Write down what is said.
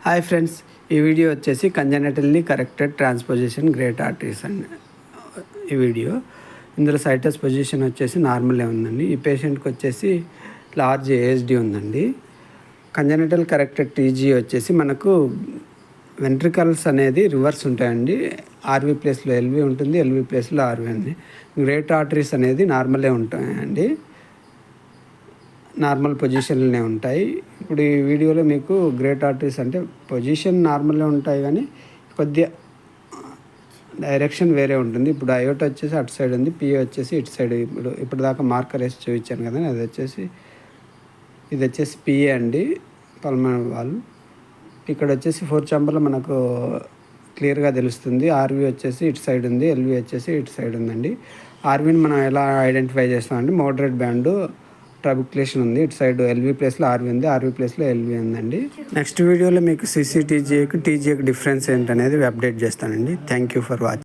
Hi friends, ఈ video వచ్చేసి కంజనైటల్లీ corrected transposition great arteries అండి. ఈ వీడియో ఇందులో సైటస్ పొజిషన్ వచ్చేసి నార్మలే ఉందండి. ఈ పేషెంట్కి వచ్చేసి లార్జ్ ఏఎస్డి ఉందండి. కంజనైటల్ కరెక్టెడ్ టీజీ వచ్చేసి మనకు వెంట్రికల్స్ అనేది రివర్స్ ఉంటాయండి. ఆర్వీ ప్లేస్లో ఎల్వి ఉంటుంది, ఎల్వి ప్లేస్లో ఆర్వీ ఉంది. గ్రేట్ ఆర్టరీస్ అనేది నార్మలే ఉంటాయండి, నార్మల్ పొజిషన్లోనే ఉంటాయి. ఇప్పుడు ఈ వీడియోలో మీకు గ్రేట్ ఆర్టరీస్ అంటే పొజిషన్ నార్మల్గా ఉంటాయి, కానీ కొద్దిగా డైరెక్షన్ వేరే ఉంటుంది. ఇప్పుడు అయోట వచ్చేసి అటు సైడ్ ఉంది, పిఏ వచ్చేసి ఇటు సైడ్. ఇప్పుడు దాకా మార్కర్ వేసి చూపించాను కదా, ఇది వచ్చేసి పిఏ అండి, పల్మనరీ వాల్. ఇక్కడ వచ్చేసి 4 ఛాంబర్లో మనకు క్లియర్గా తెలుస్తుంది. ఆర్వీ వచ్చేసి ఇటు సైడ్ ఉంది, ఎల్వి వచ్చేసి ఇటు సైడ్ ఉందండి. ఆర్వీని మనం ఎలా ఐడెంటిఫై చేస్తామంటే మోడరేట్ బ్యాండ్ ట్రబుక్యులేషన్ ఉంది, ఇటు సైడ్ ఎల్వి ప్లేస్లో ఆర్వీ ఉంది, ఆర్వీ ప్లేస్లో ఎల్వి ఉందండి. నెక్స్ట్ వీడియోలో మీకు టీజీఏకి డిఫరెన్స్ ఏంటనేది అప్డేట్ చేస్తానండి. Thank you for watching.